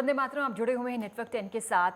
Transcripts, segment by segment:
वंदे मातरम। आप जुड़े हुए हैं नेटवर्क 10 के साथ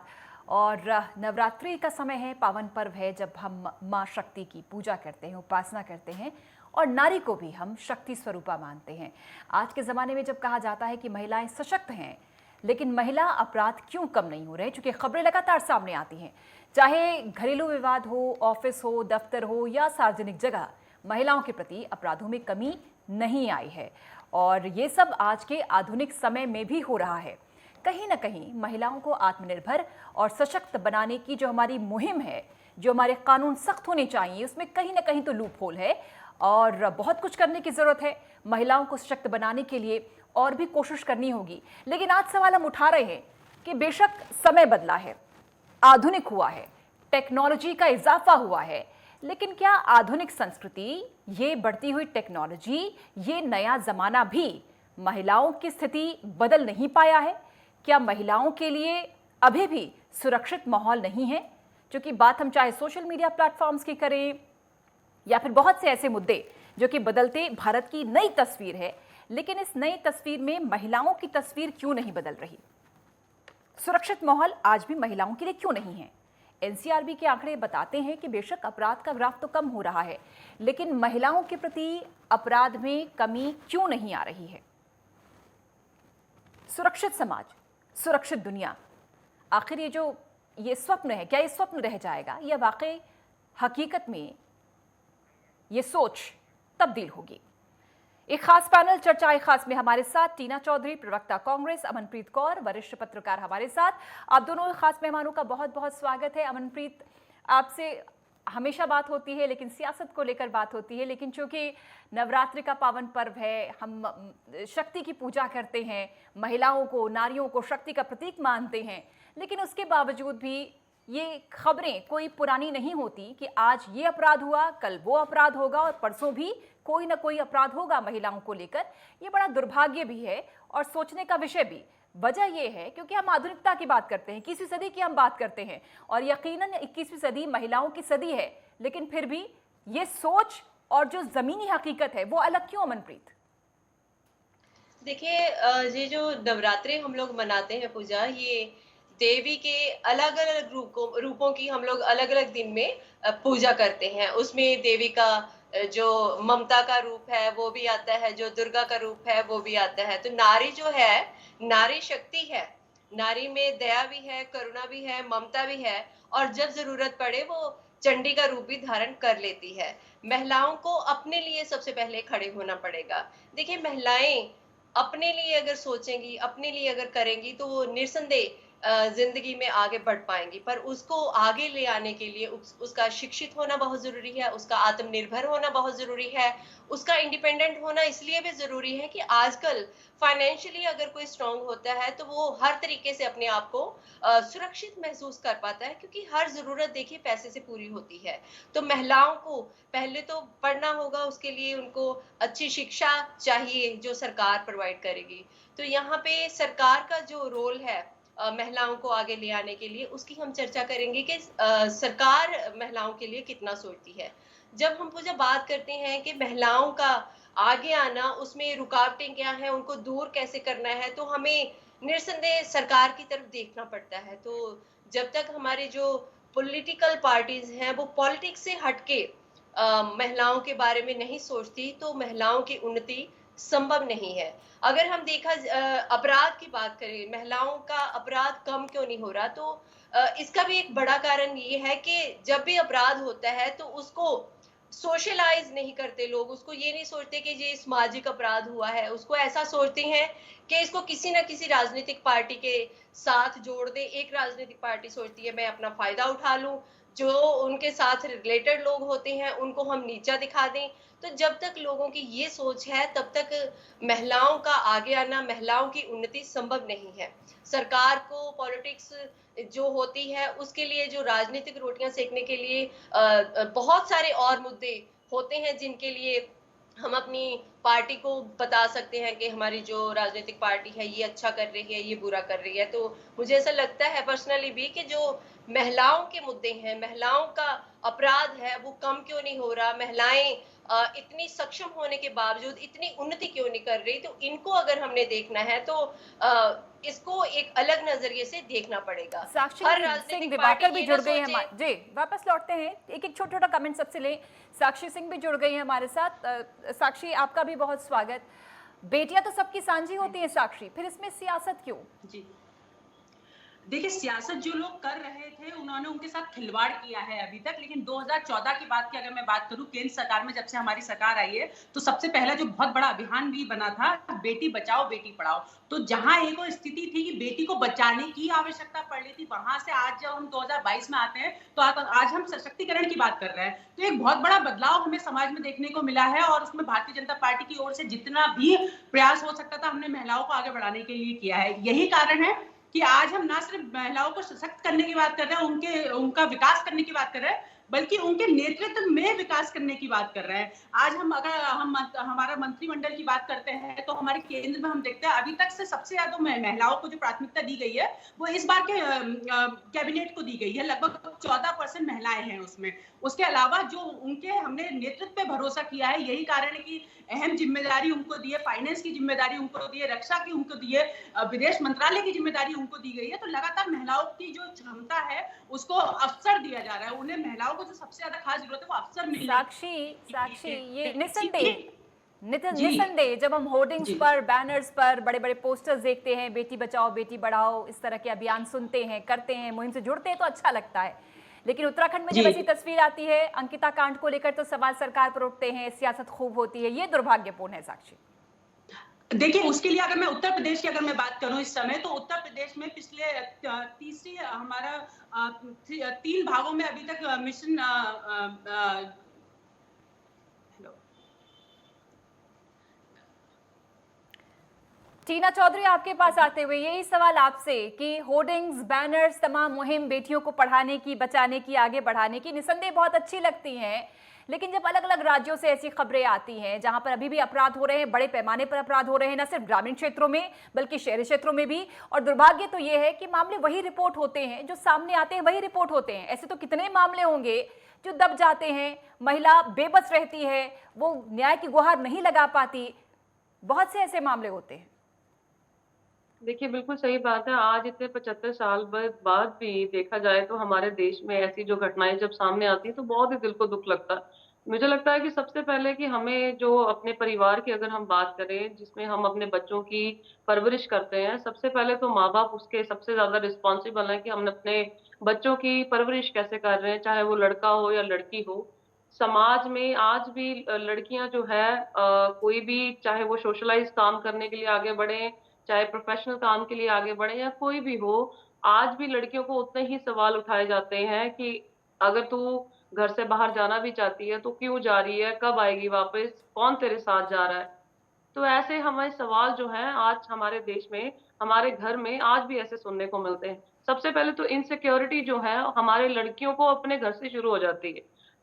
और नवरात्रि का समय है, पावन पर्व है जब हम माँ शक्ति की पूजा करते हैं, उपासना करते हैं और नारी को भी हम शक्ति स्वरूपा मानते हैं। आज के ज़माने में जब कहा जाता है कि महिलाएं सशक्त हैं, लेकिन महिला अपराध क्यों कम नहीं हो रहे? चूँकि खबरें लगातार सामने आती हैं, चाहे घरेलू विवाद हो, ऑफिस हो, दफ्तर हो या सार्वजनिक जगह, महिलाओं के प्रति अपराधों में कमी नहीं आई है और ये सब आज के आधुनिक समय में भी हो रहा है। कहीं ना कहीं महिलाओं को आत्मनिर्भर और सशक्त बनाने की जो हमारी मुहिम है, जो हमारे कानून सख्त होने चाहिए, उसमें कहीं ना कहीं तो लूप होल है और बहुत कुछ करने की ज़रूरत है। महिलाओं को सशक्त बनाने के लिए और भी कोशिश करनी होगी। लेकिन आज सवाल हम उठा रहे हैं कि बेशक समय बदला है, आधुनिक हुआ है, टेक्नोलॉजी का इजाफा हुआ है, लेकिन क्या आधुनिक संस्कृति, ये बढ़ती हुई टेक्नोलॉजी, ये नया जमाना भी महिलाओं की स्थिति बदल नहीं पाया है? क्या महिलाओं के लिए अभी भी सुरक्षित माहौल नहीं है? क्योंकि बात हम चाहे सोशल मीडिया प्लेटफॉर्म्स की करें या फिर बहुत से ऐसे मुद्दे जो कि बदलते भारत की नई तस्वीर है, लेकिन इस नई तस्वीर में महिलाओं की तस्वीर क्यों नहीं बदल रही? सुरक्षित माहौल आज भी महिलाओं के लिए क्यों नहीं है? एनसीआरबी के आंकड़े बताते हैं कि बेशक अपराध का ग्राफ तो कम हो रहा है, लेकिन महिलाओं के प्रति अपराध में कमी क्यों नहीं आ रही है? सुरक्षित समाज, सुरक्षित दुनिया, आखिर ये स्वप्न है, क्या ये स्वप्न रह जाएगा या वाकई हकीकत में ये सोच तब्दील होगी? एक खास पैनल चर्चा एक खास में हमारे साथ टीना चौधरी, प्रवक्ता कांग्रेस, अमनप्रीत कौर, वरिष्ठ पत्रकार हमारे साथ। आप दोनों खास मेहमानों का बहुत बहुत स्वागत है। अमनप्रीत, आपसे हमेशा बात होती है लेकिन सियासत को लेकर बात होती है, लेकिन चूंकि नवरात्रि का पावन पर्व है, हम शक्ति की पूजा करते हैं, महिलाओं को, नारियों को शक्ति का प्रतीक मानते हैं, लेकिन उसके बावजूद भी ये खबरें कोई पुरानी नहीं होती कि आज ये अपराध हुआ, कल वो अपराध होगा और परसों भी कोई ना कोई अपराध होगा महिलाओं को लेकर। ये बड़ा दुर्भाग्य भी है और सोचने का विषय भी। वजह यह है क्योंकि हम आधुनिकता की बात करते हैं, 21वीं सदी की हम बात करते हैं और यकीनन 21वीं सदी महिलाओं की सदी है, लेकिन फिर भी ये सोच और जो जमीनी हकीकत है वो अलग क्यों, अमनप्रीत? देखिए, ये जो नवरात्रि हम लोग मनाते हैं पूजा, ये देवी के अलग अलग रूपों की हम लोग अलग अलग दिन में पूजा करते हैं। उसमें देवी का जो ममता का रूप है वो भी आता है, जो दुर्गा का रूप है वो भी आता है। तो नारी जो है, नारी शक्ति है। नारी में दया भी है, करुणा भी है, ममता भी है और जब जरूरत पड़े वो चंडी का रूप भी धारण कर लेती है। महिलाओं को अपने लिए सबसे पहले खड़े होना पड़ेगा। देखिए, महिलाएं अपने लिए अगर सोचेंगी, अपने लिए अगर करेंगी तो वो निर्संदेह जिंदगी में आगे बढ़ पाएंगी। पर उसको आगे ले आने के लिए उसका शिक्षित होना बहुत जरूरी है, उसका आत्मनिर्भर होना बहुत जरूरी है, उसका इंडिपेंडेंट होना इसलिए भी जरूरी है कि आजकल फाइनेंशियली अगर कोई स्ट्रांग होता है तो वो हर तरीके से अपने आप को सुरक्षित महसूस कर पाता है, क्योंकि हर जरूरत देखिए पैसे से पूरी होती है। तो महिलाओं को पहले तो पढ़ना होगा, उसके लिए उनको अच्छी शिक्षा चाहिए जो सरकार प्रोवाइड करेगी। तो यहाँ पे सरकार का जो रोल है महिलाओं को आगे ले आने के लिए, उसकी हम चर्चा करेंगे कि सरकार महिलाओं के लिए कितना सोचती है। जब हम पूजा बात करते हैं कि महिलाओं का आगे आना, उसमें रुकावटें क्या है, उनको दूर कैसे करना है, तो हमें निर्संदेह सरकार की तरफ देखना पड़ता है। तो जब तक हमारे जो पॉलिटिकल पार्टीज हैं वो पॉलिटिक्स से हटके महिलाओं के बारे में नहीं सोचती तो महिलाओं की उन्नति संभव नहीं है। अगर हम देखा अपराध की बात करें, महिलाओं का अपराध कम क्यों नहीं हो रहा, तो इसका भी एक बड़ा कारण ये है कि जब भी अपराध होता है तो उसको सोशलाइज नहीं करते लोग। उसको ये नहीं सोचते कि ये सामाजिक अपराध हुआ है, उसको ऐसा सोचते हैं कि इसको किसी ना किसी राजनीतिक पार्टी के साथ जोड़ दे। एक राजनीतिक पार्टी सोचती है मैं अपना फायदा उठा लूं, जो उनके साथ रिलेटेड लोग होते हैं उनको हम नीचा दिखा दें। तो जब तक लोगों की ये सोच है तब तक महिलाओं का आगे आना, महिलाओं की उन्नति संभव नहीं है। सरकार को पॉलिटिक्स जो होती है उसके लिए, जो राजनीतिक रोटियां सेकने के लिए बहुत सारे और मुद्दे होते हैं जिनके लिए हम अपनी पार्टी को बता सकते हैं कि हमारी जो राजनीतिक पार्टी है ये अच्छा कर रही है, ये बुरा कर रही है। तो मुझे ऐसा लगता है पर्सनली भी कि जो महिलाओं के मुद्दे हैं, महिलाओं का अपराध है, वो कम क्यों नहीं हो रहा, महिलाएं इतनी सक्षम होने के बावजूद इतनी उन्नति क्यों नहीं कर रही, तो इनको अगर हमने देखना है तो इसको एक अलग नजरिए से देखना पड़ेगा। साक्षी हर सिंह राजनीतिक दिवाकर पार्टी भी ये ना जुड़ गई है सोचे। जी, वापस लौटते हैं। एक एक छोटा छोटा कमेंट सबसे लें। साक्षी सिंह भी जुड़ गई है हमारे साथ। साक्षी, आपका भी बहुत स्वागत। बेटियां तो सबकी साझी होती हैं साक्षी, फिर इसमें सियासत क्यों? जी। देखिए, सियासत जो लोग कर रहे थे उन्होंने उनके साथ खिलवाड़ किया है अभी तक, लेकिन 2014 की बात की अगर मैं बात करूं, केंद्र सरकार में जब से हमारी सरकार आई है तो सबसे पहला जो बहुत बड़ा अभियान भी बना था, बेटी बचाओ बेटी पढ़ाओ। तो जहां एक और स्थिति थी कि बेटी को बचाने की आवश्यकता पड़ रही थी, वहां से आज जब हम 2022 में आते हैं तो आज हम सशक्तिकरण की बात कर रहे हैं। तो एक बहुत बड़ा बदलाव हमें समाज में देखने को मिला है और उसमें भारतीय जनता पार्टी की ओर से जितना भी प्रयास हो सकता था हमने महिलाओं को आगे बढ़ाने के लिए किया है। यही कारण है कि आज हम ना सिर्फ महिलाओं को सशक्त करने की बात कर रहे हैं, उनका विकास करने की बात कर रहे हैं, बल्कि उनके नेतृत्व में विकास करने की बात कर रहे हैं। आज हम अगर हमारा मंत्रिमंडल की बात करते हैं तो हमारे केंद्र में हम देखते हैं अभी तक से सबसे ज्यादा महिलाओं को जो प्राथमिकता दी गई है वो इस बार के कैबिनेट को दी गई है। लगभग 14% महिलाएं हैं उसमें। उसके अलावा जो उनके हमने नेतृत्व पे भरोसा किया है, यही कारण है कि अहम जिम्मेदारी उनको दी है, फाइनेंस की जिम्मेदारी उनको दी है, रक्षा की उनको दी है, विदेश मंत्रालय की जिम्मेदारी उनको दी गई है। तो लगातार महिलाओं की जो क्षमता है उसको अवसर दिया जा रहा है। उन्हें महिलाओं को जो सबसे ज्यादा खास जरूरत है वो अवसर मिलने साक्षी, ये जी निसंदेह जब हम होर्डिंग्स जी पर, बैनर्स पर बड़े बड़े पोस्टर्स देखते हैं, बेटी बचाओ बेटी पढ़ाओ, इस तरह के अभियान सुनते हैं, करते हैं, मुहिम से जुड़ते हैं तो अच्छा लगता है। लेकिन उत्तराखंड में जब ऐसी जी तस्वीर आती है अंकिता कांड को लेकर तो सवाल सरकार पर उठते हैं, सियासत खूब होती है, ये दुर्भाग्यपूर्ण है साक्षी। देखिए, उसके लिए अगर मैं उत्तर प्रदेश की अगर मैं बात करूं इस समय, तो उत्तर प्रदेश में पिछले तीसरी हमारा 3 भागों में अभी तक मिशन टीना चौधरी, आपके पास आते हुए यही सवाल आपसे कि होर्डिंग्स, बैनर्स, तमाम मुहिम बेटियों को पढ़ाने की, बचाने की, आगे बढ़ाने की निसंदेह बहुत अच्छी लगती हैं, लेकिन जब अलग अलग राज्यों से ऐसी खबरें आती हैं जहां पर अभी भी अपराध हो रहे हैं, बड़े पैमाने पर अपराध हो रहे हैं, न सिर्फ ग्रामीण क्षेत्रों में बल्कि शहरी क्षेत्रों में भी, और दुर्भाग्य तो ये है कि मामले वही रिपोर्ट होते हैं, जो सामने आते हैं वही रिपोर्ट होते हैं। ऐसे तो कितने मामले होंगे जो दब जाते हैं, महिला बेबस रहती है, वो न्याय की गुहार नहीं लगा पाती, बहुत से ऐसे मामले होते हैं। देखिए, बिल्कुल सही बात है। आज इतने 75 साल बाद भी देखा जाए तो हमारे देश में ऐसी जो घटनाएँ जब सामने आती हैं तो बहुत ही दिल को दुःख लगता है। मुझे लगता है कि सबसे पहले कि हमें जो अपने परिवार की अगर हम बात करें, जिसमें हम अपने बच्चों की परवरिश करते हैं, सबसे पहले तो माँ-बाप उसके सबसे ज़्यादा रिस्पॉन्सिबल हैं कि हम अपने बच्चों की परवरिश कैसे कर रहे हैं, चाहे वो लड़का हो या लड़की हो। समाज में आज भी लड़कियाँ जो है कोई भी चाहे वो सोशलाइज़ काम करने के लिए आगे बढ़ें, चाहे प्रोफेशनल काम के लिए आगे बढ़े या कोई भी हो, आज भी लड़कियों को उतने ही सवाल उठाए जाते हैं कि अगर तू घर से बाहर जाना भी चाहती है, तो क्यों जा रही है? कब आएगी वापस? कौन तेरे साथ जा रहा है? तो ऐसे हमें सवाल जो हैं आज हमारे देश में, हमारे घर में आज भी ऐसे सुनने को मिलते हैं। सबसे पहले तो इनसिक्योरिटी जो है हमारे लड़कियों को अपने घर से शुरू हो जाती है।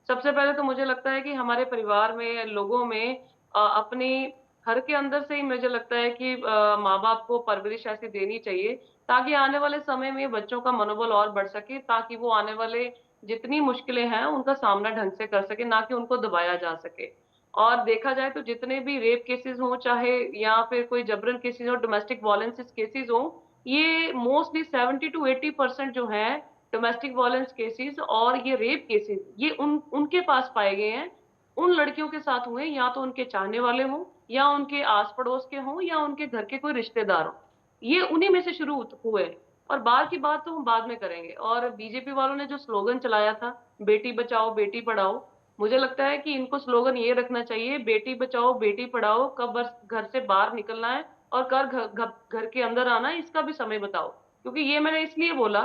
सबसे पहले तो मुझे लगता है कि हमारे परिवार में, लोगों में अपनी घर के अंदर से ही मुझे लगता है कि माँ-बाप को परवरिश ऐसी देनी चाहिए, ताकि आने वाले समय में बच्चों का मनोबल और बढ़ सके, ताकि वो आने वाले जितनी मुश्किलें हैं, उनका सामना ढंग से कर सकें, ना कि उनको दबाया जा सके। और देखा जाए तो जितने भी रेप केसेज़ हों, चाहे या फिर कोई जबरन केसेज़ हों, डोमेस्टिक वायलेंसेस केसेज़ हों, ये मोस्टली 70 टू 80% जो हैं, डोमेस्टिक वायलेंस केसेज़ और ये रेप केसेज़, ये उनके पास पाए गए हैं। उन लड़कियों के साथ हुए, या तो उनके चाहने वाले हों, या उनके आस-पड़ोस के हों, या उनके घर के कोई रिश्तेदार हों। ये उन्हीं में से शुरू हुए और बाहर की बात तो हम बाद में करेंगे। और बीजेपी वालों ने जो स्लोगन चलाया था, बेटी बचाओ, बेटी पढ़ाओ, मुझे लगता है कि इनको स्लोगन ये रखना चाहिए, बेटी बचाओ, बेटी पढ़ाओ, कब बस घर से बाहर निकलना है और घर के अंदर आना है, इसका भी समय बताओ। क्योंकि ये मैंने इसलिए बोला,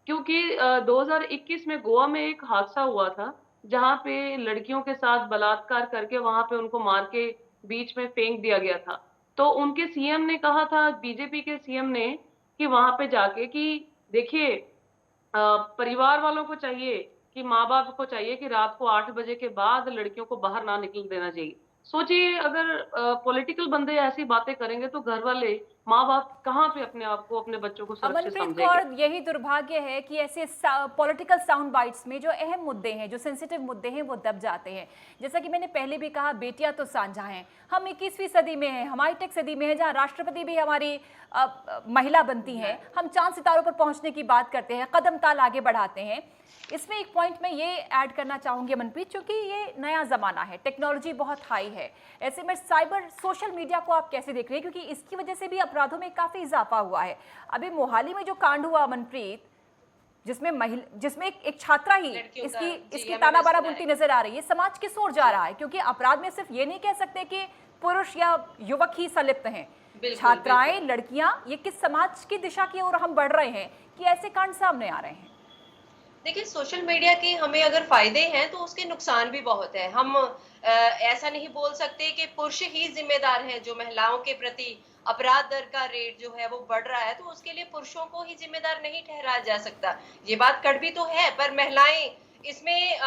क्योंकि 2021 में गोवा में एक हादसा हुआ था, जहाँ पे लड़कियों के साथ बलात्कार करके वहाँ पे उनको मार के बीच में फेंक दिया गया था। तो उनके सीएम ने कहा था, बीजेपी के सीएम ने, कि वहाँ पे जाके कि देखिए परिवार वालों को चाहिए कि माँ-बाप को चाहिए कि रात को 8 बजे के बाद लड़कियों को बाहर ना निकलने देना चाहिए। सोचिए अगर पॉलिटिकल बंदे ऐसी बातें करेंगे तो घर वाले माँ बाप कहाँ पे अपने आप को, अपने बच्चों को सुरक्षित अमनप्रीत समझेंगे। कौर, यही दुर्भाग्य है कि ऐसे पॉलिटिकल साउंड बाइट्स में जो अहम मुद्दे हैं, जो सेंसिटिव मुद्दे हैं, वो दब जाते हैं। जैसा कि मैंने पहले भी कहा, बेटियां तो साझा हैं। हम 21वीं सदी में हैं, हम हाईटेक सदी में हैं, जहां राष्ट्रपति भी हमारी महिला बनती हैं। हम चांद सितारों पर पहुंचने की बात करते हैं, कदम ताल आगे बढ़ाते हैं। इसमें एक पॉइंट मैं ये ऐड करना चाहूंगी मनप्रीत, क्योंकि ये नया ज़माना है, टेक्नोलॉजी बहुत हाई है। ऐसे में साइबर सोशल मीडिया को आप कैसे देख रहे हैं, क्योंकि इसकी वजह से भी अपराधों में काफ़ी इजाफा हुआ है। अभी मोहाली में जो कांड हुआ मनप्रीत, जिसमें एक छात्रा ही इसकी ताना बाना बुनती नजर आ रही है, समाज किस ओर जा रहा है? क्योंकि अपराध में सिर्फ ये नहीं कह सकते कि पुरुष या युवक ही संलिप्त हैं, छात्राएं, लड़कियां, ये किस समाज की दिशा की ओर हम बढ़ रहे हैं कि ऐसे कांड सामने आ रहे हैं? देखिए, सोशल मीडिया के हमें अगर फायदे हैं तो उसके नुकसान भी बहुत है। हम ऐसा नहीं बोल सकते कि पुरुष ही जिम्मेदार हैं। जो महिलाओं के प्रति अपराध दर का रेट जो है वो बढ़ रहा है, तो उसके लिए पुरुषों को ही जिम्मेदार नहीं ठहराया जा सकता। ये बात कड़वी तो है, पर महिलाएं इसमें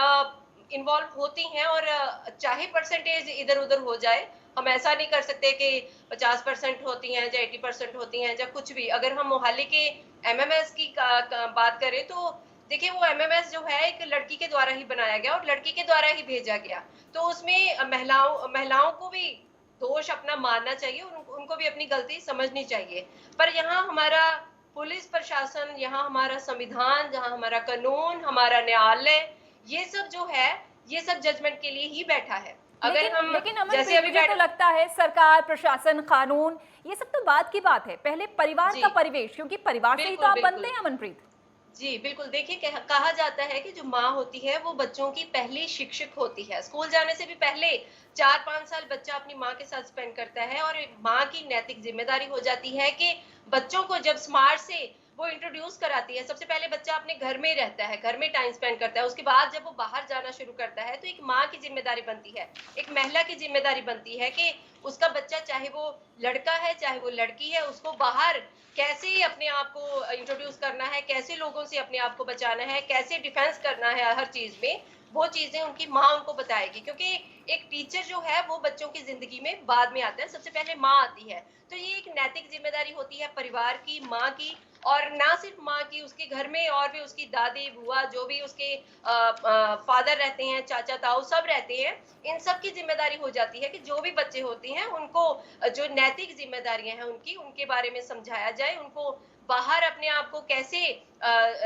इन्वॉल्व होती हैं, और चाहे परसेंटेज इधर उधर हो जाए, हम ऐसा नहीं कर सकते कि 50% होती हैं या 80% होती हैं या कुछ भी। अगर हम मोहाली के एमएमएस की बात करें, तो देखिए, वो एमएमएस जो है एक लड़की के द्वारा ही बनाया गया और लड़की के द्वारा ही भेजा गया। तो उसमें महिलाओं को भी दोष अपना मानना चाहिए, उनको भी अपनी गलती समझनी चाहिए। पर यहाँ हमारा पुलिस प्रशासन, यहाँ हमारा संविधान, जहाँ हमारा कानून, हमारा न्यायालय, ये सब जो है, ये सब जजमेंट के लिए ही बैठा है। लेकिन जैसे अभी मुझे तो लगता है सरकार, प्रशासन, कानून, ये सब तो बात की बात है। पहले परिवार का परिवेश, क्योंकि परिवार से ही तो आप बनते हैं अमनप्रीत। जी बिल्कुल। देखिए, कहा जाता है कि जो माँ होती है वो बच्चों की पहली शिक्षक होती है। स्कूल जाने से भी पहले 4-5 साल बच्चा अपनी माँ के साथ स्पेंड करता है, और माँ की नैतिक जिम्मेदारी हो जाती है कि बच्चों को जब स्मार्ट से वो इंट्रोड्यूस कराती है। सबसे पहले बच्चा अपने घर में रहता है, घर में टाइम स्पेंड करता है। उसके बाद जब वो बाहर जाना शुरू करता है, तो एक माँ की जिम्मेदारी बनती है, एक महिला की जिम्मेदारी बनती है कि उसका बच्चा, चाहे वो लड़का है चाहे वो लड़की है, उसको बाहर कैसे अपने आप को इंट्रोड्यूस करना है, कैसे लोगों से अपने आप को बचाना है, कैसे डिफेंस करना है हर चीज में, वो चीजें उनकी माँ उनको बताएगी। क्योंकि एक टीचर जो है वो बच्चों की जिंदगी में बाद में आता है, सबसे पहले माँ आती है। तो ये एक नैतिक जिम्मेदारी होती है परिवार की, माँ की, और ना सिर्फ माँ की, उसके घर में और भी उसकी दादी, बुआ, जो भी उसके फादर रहते हैं, चाचा, ताऊ, सब रहते हैं। इन सब की जिम्मेदारी हो जाती है कि जो भी बच्चे होते हैं उनको जो नैतिक जिम्मेदारियां हैं उनके बारे में समझाया जाए, उनको बाहर अपने आप को कैसे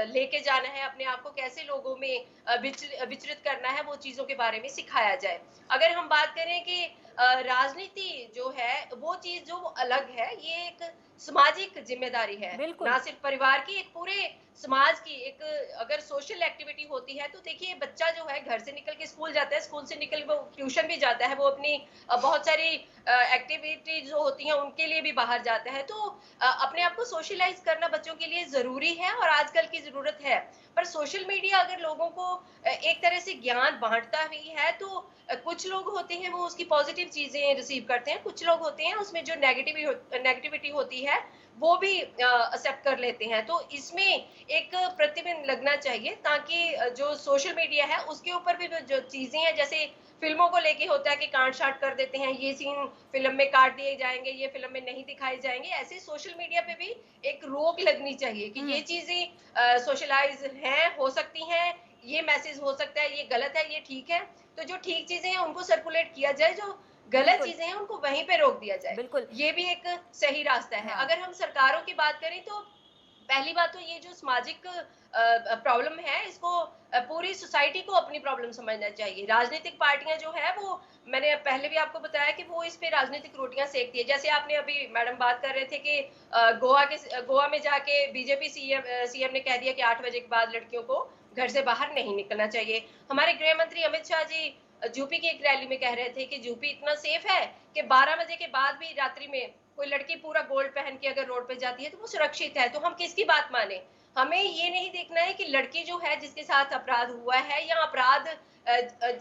लेके जाना है, अपने आप को कैसे लोगों में विचरित करना है, वो चीजों के बारे में सिखाया जाए। अगर हम बात करें कि राजनीति जो है वो चीज जो अलग है, ये एक सामाजिक जिम्मेदारी है, ना सिर्फ परिवार की, एक पूरे समाज की। एक अगर सोशल एक्टिविटी होती है, तो देखिए, बच्चा जो है घर से निकल के स्कूल जाता है, स्कूल से निकल वो ट्यूशन भी जाता है, वो अपनी बहुत सारी एक्टिविटी जो होती हैं उनके लिए भी बाहर जाता है। तो अपने आप को सोशलाइज करना बच्चों के लिए जरूरी है और आजकल की जरूरत है। पर सोशल मीडिया अगर लोगों को एक तरह से ज्ञान बांटता भी है, तो कुछ लोग होते हैं वो उसकी पॉजिटिव चीजें रिसीव करते हैं, कुछ लोग होते हैं उसमें जो नेगेटिविटी होती है वो भी एक्सेप्ट कर लेते हैं। तो इसमें एक प्रतिबिंब लगना चाहिए, ताकि जो सोशल मीडिया है उसके ऊपर भी जो चीजें हैं, जैसे फिल्मों को लेके होता है कि काट छाट कर देते हैं, ये सीन फिल्म में काट दिए जाएंगे, ये फिल्म में नहीं दिखाए जाएंगे, ऐसे सोशल मीडिया पे भी एक रोक लगनी चाहिए कि ये चीजें सोशलाइज हैं, हो सकती हैं, ये मैसेज हो सकता है, ये गलत है, ये ठीक है। तो जो ठीक चीजें हैं उनको सर्कुलेट किया जाए, जो गलत चीजें हैं उनको वहीं पे रोक दिया जाए। बिल्कुल, ये भी एक सही रास्ता है। अगर हम सरकारों की बात करें, तो पहली बात तो ये जो सामाजिक प्रॉब्लम है, इसको पूरी सोसाइटी को अपनी प्रॉब्लम समझना चाहिए। राजनीतिक पार्टियां जो है वो, मैंने पहले भी आपको बताया कि वो इस पे राजनीतिक रोटियां सेकती है। जैसे आपने अभी मैडम बात कर रहे थे कि गोवा में जाके बीजेपी सीएम ने कह दिया कि 8 बजे के बाद लड़कियों को घर से बाहर नहीं निकलना चाहिए। हमारे गृह मंत्री अमित शाह जी यूपी की एक रैली में कह रहे थे कि यूपी इतना सेफ है कि 12 बजे के बाद भी रात्रि में कोई लड़की पूरा गोल्ड पहन के अगर रोड पे जाती है तो वो सुरक्षित है। तो हम किसकी बात माने? हमें ये नहीं देखना है कि लड़की जो है जिसके साथ अपराध हुआ है, या अपराध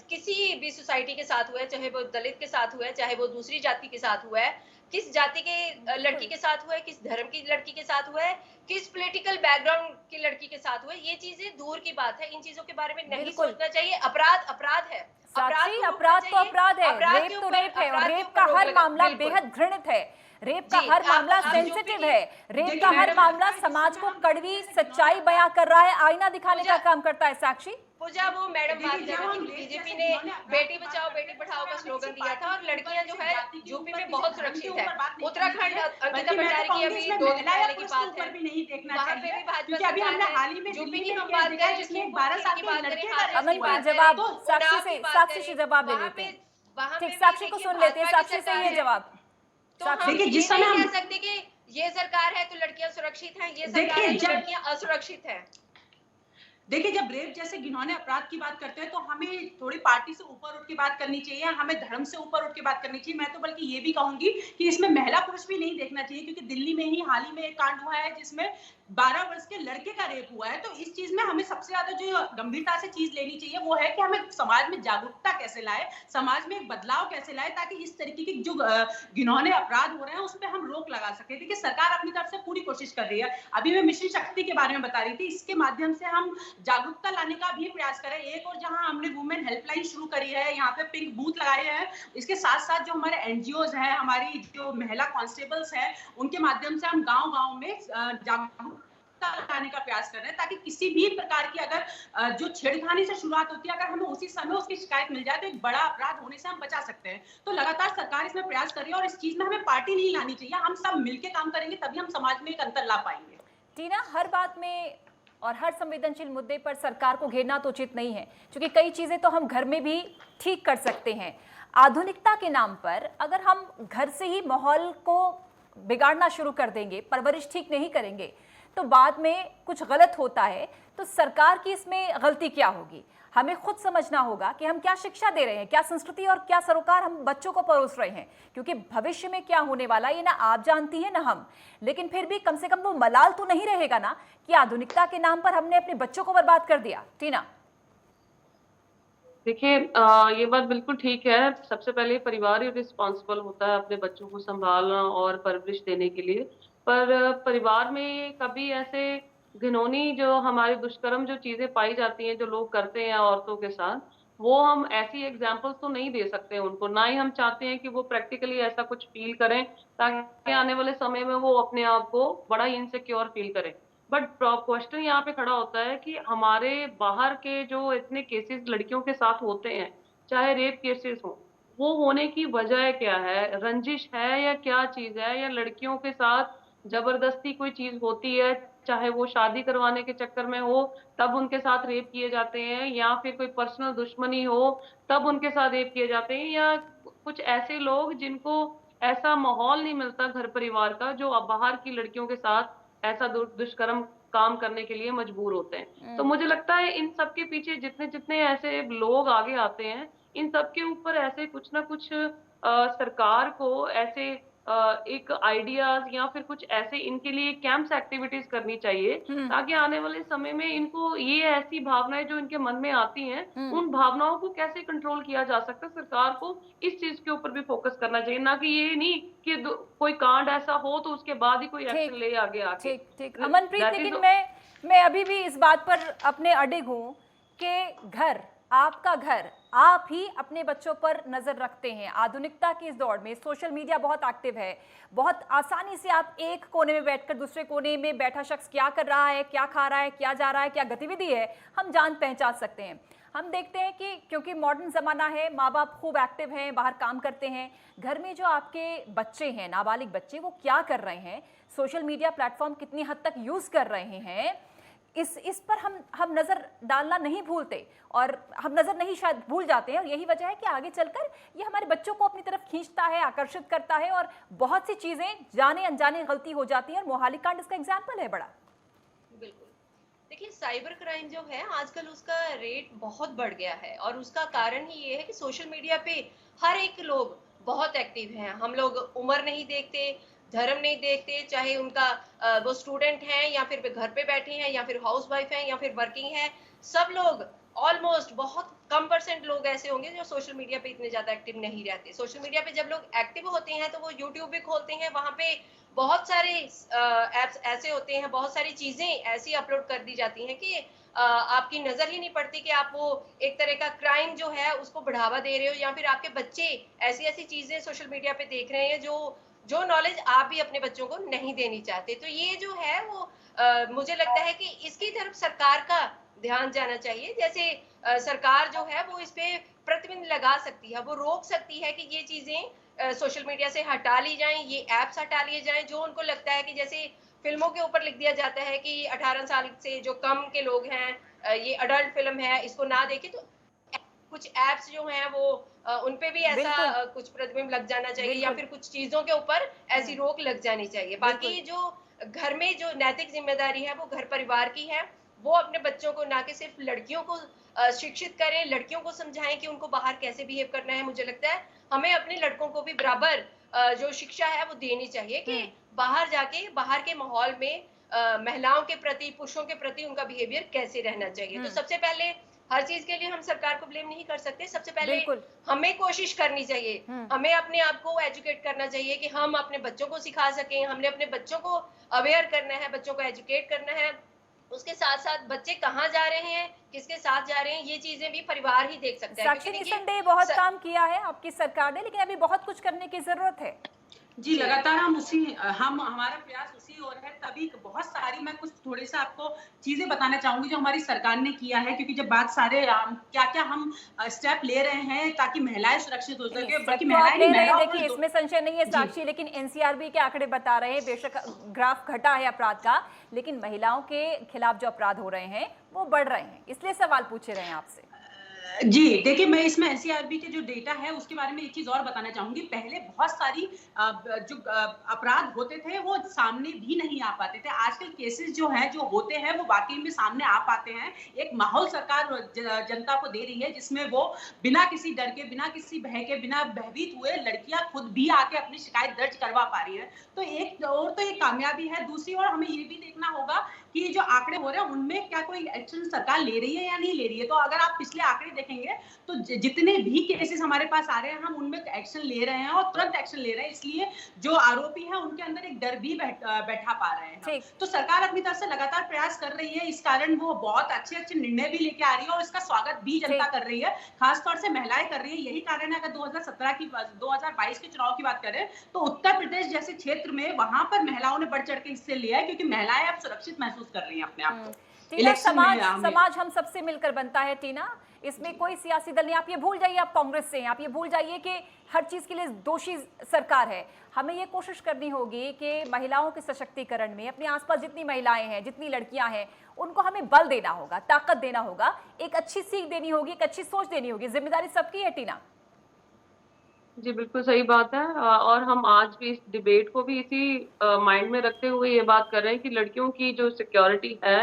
किसी भी सोसाइटी के साथ हुआ है, चाहे वो दलित के साथ हुआ है, चाहे वो दूसरी जाति के साथ हुआ है, किस जाति के लड़की के साथ हुआ है, किस धर्म की लड़की के साथ हुआ है, किस पॉलिटिकल बैकग्राउंड की लड़की के साथ हुआ है, ये चीजें दूर की बात है। इन चीजों के बारे में नहीं सोचना चाहिए। अपराध अपराध है, अपराध तो अपराध है, रेप तो रेप है, और रेप का हर मामला बेहद घृणित है। रेप का जी, हर मामला आप सेंसिटिव यूपी है। रेप देखिए का हर मैडम, मामला समाज को कड़वी सच्चाई बयां कर रहा है, आईना दिखाने का पूजा काम करता है। साक्षी, पूजा वो मैडम बात देखिए कर जब रही हम थी, रेप बीजेपी जैसे ने घिनौने अपराध बेटी की बात बचाओ करते बेटी हैं तो पढ़ाओ सर का हम स्लोगन किसी दिया था, और पार्टी के लड़कियां ऊपर, जो किसी है जाति के यूपी ऊपर, में किसी बहुत धर्म के सुरक्षित है। ऊपर बात नहीं करनी उत्तराखंड चाहिए, अंकिता बल्कि मैं तो भंडारी की कहूंगी अभी इसमें 2 दिन महिला या पहले की पुरुष के बात है, ऊपर भी नहीं देखना वहां पे चाहिए, भी भाजपा क्योंकि अभी सरकार हमने है। हाल ही में यूपी दिल्ली की में हम एक केस बात देखा करें, है जिसमें एक लखीमपुर 12 खीर साल की के एक बात करें, लड़के का हाथरस रेप की अमनप्रीत हुआ है। बात करें, जवाब तो साक्षी उन्नाव से, की बात साक्षी से करें, जवाब ले वहां लेते पे हैं। वहां ठीक, पे भी साक्षी को देखिए सुन लेते हैं, भाजपा की साक्षी से सरकार ये है। जवाब। तो हम साक्षी, देखिए ये जिस समय नहीं हम कह सकते कि ये सरकार है तो लड़कियां सुरक्षित हैं, ये सरकार देखिए है तो जब लड़कियां असुरक्षित हैं। देखिए जब रेप जैसे घिनौने अपराध की बात करते हैं तो हमें थोड़ी पार्टी से ऊपर उठ के बात करनी चाहिए, हमें धर्म से ऊपर उठ के बात करनी चाहिए। मैं तो बल्कि ये भी कहूंगी कि इसमें महिला पुरुष भी नहीं देखना चाहिए, क्योंकि दिल्ली में ही हाल ही में एक कांड हुआ है जिसमें 12 वर्ष के लड़के का रेप हुआ है। तो इस चीज में हमें सबसे ज्यादा जो गंभीरता से चीज लेनी चाहिए वो है कि हमें समाज में जागरूकता कैसे लाए, समाज में एक बदलाव कैसे लाए, ताकि इस तरीके के जो घिनौने अपराध हो रहे हैं उस पर हम रोक लगा सके। देखिए सरकार अपनी तरफ से पूरी कोशिश कर रही है। अभी मैं मिशन शक्ति के बारे में बता रही थी, इसके माध्यम से हम जागरूकता लाने का भी प्रयास करें। एक और जहां हमने वुमेन हेल्पलाइन शुरू करी है, यहाँ पे पिंक बूथ लगाए हैं, इसके साथ साथ जो हमारे एनजीओज हैं, हमारी जो महिला कांस्टेबल्स हैं, उनके माध्यम से हम गांव गांव में जागरूकता लाने का प्रयास कर रहे हैं, ताकि किसी भी प्रकार की अगर जो छेड़खानी से शुरुआत होती है, अगर हमें उसी समय उसकी शिकायत मिल जाए तो एक बड़ा अपराध होने से हम बचा सकते हैं। तो लगातार सरकार इसमें प्रयास कर रही है और इस चीज में हमें पार्टी नहीं लानी चाहिए, हम सब मिलकर काम करेंगे तभी हम समाज में एक अंतर ला पाएंगे। टीना, हर बात में और हर संवेदनशील मुद्दे पर सरकार को घेरना तो उचित नहीं है, क्योंकि कई चीजें तो हम घर में भी ठीक कर सकते हैं। आधुनिकता के नाम पर अगर हम घर से ही माहौल को बिगाड़ना शुरू कर देंगे, परवरिश ठीक नहीं करेंगे, तो बाद में कुछ गलत होता है तो सरकार की इसमें गलती क्या होगी? हमें खुद समझना होगा कि हम क्या शिक्षा दे रहे हैं, क्या संस्कृति और क्या सरोकार हम बच्चों को परोस रहे हैं, क्योंकि भविष्य में क्या होने वाला ये ना आप जानती हैं ना हम। लेकिन फिर भी कम से कम वो मलाल तो नहीं रहेगा ना कि आधुनिकता के नाम पर हमने अपने बच्चों को बर्बाद कर दिया। टीना, देखिए ये बात बिल्कुल ठीक है। सबसे पहले परिवार ही रिस्पॉन्सिबल होता है अपने बच्चों को संभालना और परवरिश देने के लिए। पर परिवार में कभी ऐसे घिनौनी जो हमारे दुष्कर्म जो चीजें पाई जाती हैं जो लोग करते हैं औरतों के साथ, वो हम ऐसी एग्जाम्पल्स तो नहीं दे सकते उनको, ना ही हम चाहते हैं कि वो प्रैक्टिकली ऐसा कुछ फील करें ताकि आने वाले समय में वो अपने आप को बड़ा इनसिक्योर फील करें। बट क्वेश्चन यहाँ पे खड़ा होता है कि हमारे बाहर के जो इतने केसेस लड़कियों के साथ होते हैं, चाहे रेप केसेस हो, वो होने की वजह क्या है? रंजिश है या क्या चीज है? या लड़कियों के साथ जबरदस्ती कोई चीज होती है, चाहे वो शादी करवाने के चक्कर में हो तब उनके साथ रेप किए जाते हैं, या फिर कोई पर्सनल दुश्मनी हो तब उनके साथ रेप किए जाते हैं, या कुछ ऐसे लोग जिनको ऐसा माहौल नहीं मिलता घर परिवार का जो अब बाहर की लड़कियों के साथ ऐसा दुष्कर्म काम करने के लिए मजबूर होते हैं। तो मुझे लगता है इन सब के पीछे जितने जितने ऐसे लोग आगे आते हैं, इन सब के ऊपर ऐसे कुछ ना कुछ सरकार को ऐसे एक आइडियाज या फिर कुछ ऐसे इनके लिए कैंप्स एक्टिविटीज करनी चाहिए, ताकि आने वाले समय में इनको ये ऐसी भावनाएं जो इनके मन में आती हैं, उन भावनाओं को कैसे कंट्रोल किया जा सकता है। सरकार को इस चीज के ऊपर भी फोकस करना चाहिए, ना कि ये नहीं कि कोई कांड ऐसा हो तो उसके बाद ही कोई एक्शन ले आगे आके। ठीक ठीक अमनप्रीत, That is लेकिन the- मैं अभी भी इस बात पर अपने अडिग हूं कि घर, आपका घर, आप ही अपने बच्चों पर नजर रखते हैं। आधुनिकता की इस दौड़ में सोशल मीडिया बहुत एक्टिव है, बहुत आसानी से आप एक कोने में बैठकर दूसरे कोने में बैठा शख्स क्या कर रहा है, क्या खा रहा है, क्या जा रहा है, क्या गतिविधि है, हम जान पहचान सकते हैं। हम देखते हैं कि क्योंकि मॉडर्न ज़माना है, माँ बाप खूब एक्टिव हैं, बाहर काम करते हैं, घर में जो आपके बच्चे हैं, नाबालिग बच्चे, वो क्या कर रहे हैं, सोशल मीडिया प्लेटफॉर्म कितनी हद तक यूज़ कर रहे हैं, इस पर हम नज़र डालना नहीं भूलते, और हम नज़र नहीं शायद भूल जाते हैं। और यही वजह है कि आगे चलकर ये हमारे बच्चों को अपनी तरफ खींचता है, आकर्षित करता है, और बहुत सी चीज़ें जाने अनजाने गलती हो जाती हैं, और मोहाली कांड इसका एग्जाम्पल है बड़ा। बिल्कुल। देखिए साइबर क्राइम जो है आजकल उसका रेट बहुत बढ़ गया है, और उसका कारण ही ये है कि सोशल मीडिया पे हर एक लोग बहुत एक्टिव हैं। हम लोग उम्र नहीं देखते, धर्म नहीं देखते, चाहे उनका वो स्टूडेंट हैं या फिर घर पे बैठे हैं या फिर हाउस वाइफ हैं या फिर वर्किंग है, सब लोग ऑलमोस्ट बहुत कम परसेंट लोग ऐसे होंगे जो सोशल मीडिया पे इतने ज्यादा एक्टिव नहीं रहते। सोशल मीडिया पे जब लोग एक्टिव होते हैं तो वो यूट्यूब भी खोलते हैं, वहां पे बहुत सारे एप्स ऐसे होते हैं, बहुत सारी चीजें ऐसी अपलोड कर दी जाती हैं कि आपकी नजर ही नहीं पड़ती कि आप वो एक तरह का क्राइम जो है उसको बढ़ावा दे रहे हो, या फिर आपके बच्चे ऐसी ऐसी चीजें सोशल मीडिया पे देख रहे हैं जो जो नॉलेज आप भी अपने बच्चों को नहीं देनी चाहते। तो ये जो है वो मुझे लगता है कि इसकी तरफ सरकार का ध्यान जाना चाहिए। जैसे सरकार जो है वो इस पे प्रतिबंध लगा सकती है, वो रोक सकती है कि ये चीजें सोशल मीडिया से हटा ली जाएं, ये ऐप्स हटा लिए जाएं जो उनको लगता है कि जैसे फिल्मों के ऊपर लिख दिया जाता है कि 18 साल से जो कम के लोग हैं ये अडल्ट फिल्म है, इसको ना देखें। तो कुछ ऐप्स जो हैं वो उन पे भी ऐसा बिल्कुल, कुछ प्रतिबंध लग जाना चाहिए या बिल्कुल। फिर कुछ चीजों के ऊपर ऐसी रोक लग जानी चाहिए। बिल्कुल। बाकी जो घर में जो नैतिक जिम्मेदारी है वो घर परिवार की है। वो अपने बच्चों को ना कि सिर्फ लड़कियों को शिक्षित करें, लड़कियों को समझाएं कि उनको बाहर कैसे बिहेव करना है। मुझे लगता है हमें अपने लड़कों को भी बराबर जो शिक्षा है वो देनी चाहिए कि बाहर जाके बाहर के माहौल में महिलाओं के प्रति, पुरुषों के प्रति उनका बिहेवियर कैसे रहना चाहिए। तो सबसे पहले हर चीज के लिए हम सरकार को ब्लेम नहीं कर सकते। सबसे पहले बिल्कुल। हमें कोशिश करनी चाहिए, हमें अपने आप को एजुकेट करना चाहिए कि हम अपने बच्चों को सिखा सकें। हमने अपने बच्चों को अवेयर करना है, बच्चों को एजुकेट करना है। उसके साथ साथ बच्चे कहाँ जा रहे हैं, किसके साथ जा रहे हैं, ये चीजें भी परिवार ही देख सकता है। साक्षी निसंदेह बहुत काम किया है आपकी सरकार ने, लेकिन अभी बहुत कुछ करने की जरूरत है। जी, लगातार हम हमारा प्रयास उसी ओर है। तभी बहुत सारी मैं कुछ थोड़े से आपको चीजें बताना चाहूंगी जो हमारी सरकार ने किया है, क्योंकि जब बात सारे क्या-क्या हम स्टेप ले रहे हैं ताकि महिलाएं सुरक्षित हो सके, बल्कि तो आप महिलाएं ले नहीं, रहे हैं, महिलाओं देखिए को इसमें संशय नहीं है साक्षी, लेकिन एनसीआरबी के आंकड़े बता रहे हैं बेशक ग्राफ घटा है अपराध का, लेकिन महिलाओं के खिलाफ जो अपराध हो रहे हैं वो बढ़ रहे हैं, इसलिए सवाल पूछे रहे हैं आपसे। जी, देखिए मैं इसमें एनसीआरबी के जो डेटा है उसके बारे में एक चीज़ और बताना चाहूँगी। पहले बहुत सारी अपराध होते थे वो सामने भी नहीं आ पाते थे। आजकल केसेस जो हैं, जो होते हैं वो वाक़ई में सामने आ पाते हैं। एक माहौल सरकार जनता को दे रही है जिसमें वो बिना किसी डर के, बिना किसी भय के, बिना भयभीत हुए लड़कियाँ खुद भी आके अपनी शिकायत दर्ज करवा पा रही है। तो एक और तो ये कामयाबी है, दूसरी ओर हमें ये भी देखना होगा कि ये जो आंकड़े हो रहे हैं उनमें क्या कोई एक्शन सरकार ले रही है या नहीं ले रही है। तो अगर आप पिछले आंकड़े देखेंगे तो जितने भी केसेस हमारे पास आ रहे हैं हम उनमें एक्शन ले रहे हैं और तुरंत एक्शन ले रहे हैं। इसलिए जो आरोपी हैं उनके अंदर एक डर भी बैठा पा रहे हैं। तो सरकार अपनी तरफ से लगातार प्रयास कर रही है, इस कारण वो बहुत अच्छे निर्णय भी लेके आ रही है और इसका स्वागत भी जनता कर रही है, खासतौर से महिलाएं कर रही है। यही कारण है अगर 2022 के चुनाव की बात करें तो उत्तर प्रदेश जैसे क्षेत्र में वहां पर महिलाओं ने बढ़ चढ़ के हिस्से लिया है, क्योंकि महिलाएं अब सुरक्षित महसूस कर रही हैं अपने आप को। टीना, समाज हम सबसे मिलकर बनता है टीना, इसमें कोई सियासी दल नहीं। आप ये भूल जाइए आप कांग्रेस से हैं, आप ये भूल जाइए कि हर चीज के लिए दोषी सरकार है। हमें ये कोशिश करनी होगी कि महिलाओं के सशक्तिकरण में अपने आसपास जितनी महिलाएं हैं, जितनी लड़कियां हैं, उनको हमें बल देना होगा, ताकत देना होगा, एक अच्छी सीख देनी होगी, एक अच्छी सोच देनी होगी। जिम्मेदारी सबकी है टीना। जी, बिल्कुल सही बात है। और हम आज भी इस डिबेट को भी इसी माइंड में रखते हुए ये बात कर रहे हैं कि लड़कियों की जो सिक्योरिटी है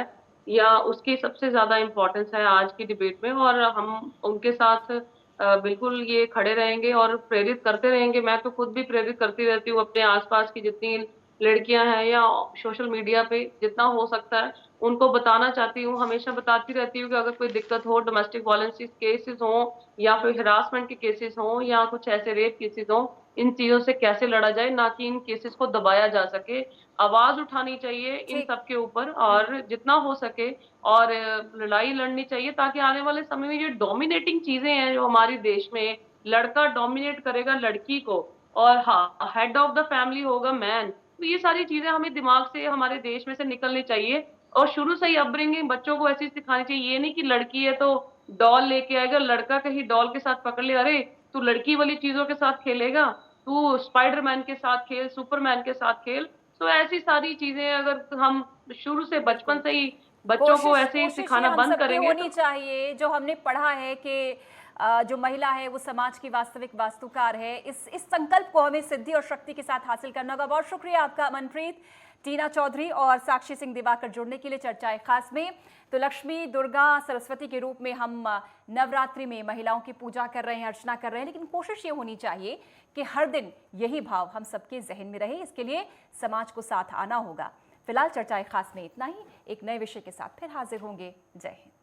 या उसकी सबसे ज़्यादा इम्पोर्टेंस है आज की डिबेट में, और हम उनके साथ बिल्कुल ये खड़े रहेंगे और प्रेरित करते रहेंगे। मैं तो खुद भी प्रेरित करती रहती हूँ अपने आस-पास की जितनी लड़कियाँ हैं या सोशल मीडिया पे जितना हो सकता है उनको बताना चाहती हूँ, हमेशा बताती रहती हूँ कि अगर कोई दिक्कत हो, डोमेस्टिक वायलेंस केसेस हों या फिर हरासमेंट के केसेस हों या कुछ ऐसे रेप केसेस हों, इन चीज़ों से कैसे लड़ा जाए, ना कि इन केसेस को दबाया जा सके। आवाज़ उठानी चाहिए इन सब के ऊपर और जितना हो सके और लड़ाई लड़नी चाहिए, ताकि आने वाले समय में ये डोमिनेटिंग चीज़ें हैं जो हमारे देश में, लड़का डोमिनेट करेगा लड़की को और हाँ, हेड ऑफ द फैमिली होगा मैन। तो ये सारी चीज़ें हमें दिमाग से हमारे देश में से निकलनी चाहिए और शुरू से ही अपब्रिंगिंग बच्चों को ऐसी सिखानी चाहिए। ये नहीं कि लड़की है तो डॉल लेके आएगा, लड़का कहीं डॉल के साथ पकड़ ले, अरे तू लड़की वाली चीज़ों के साथ खेलेगा, तू स्पाइडरमैन के साथ खेल, सुपरमैन के साथ खेल। तो ऐसी सारी चीज़ें अगर हम शुरू से बचपन से ही बच्चों को ऐसे ही सिखाना बंद करेंगे होनी चाहिए। जो हमने पढ़ा है कि जो महिला है वो समाज की वास्तविक वास्तुकार है, इस संकल्प को हमें सिद्धि और शक्ति के साथ हासिल करना होगा। बहुत शुक्रिया आपका मनप्रीत, टीना चौधरी और साक्षी सिंह दिवाकर जुड़ने के लिए चर्चाएं खास में। तो लक्ष्मी, दुर्गा, सरस्वती के रूप में हम नवरात्रि में महिलाओं की पूजा कर रहे हैं, अर्चना कर रहे हैं, लेकिन कोशिश ये होनी चाहिए कि हर दिन यही भाव हम सबके जहन में रहे। इसके लिए समाज को साथ आना होगा। फिलहाल चर्चाएं खास में इतना ही। एक नए विषय के साथ फिर हाजिर होंगे। जय हिंद।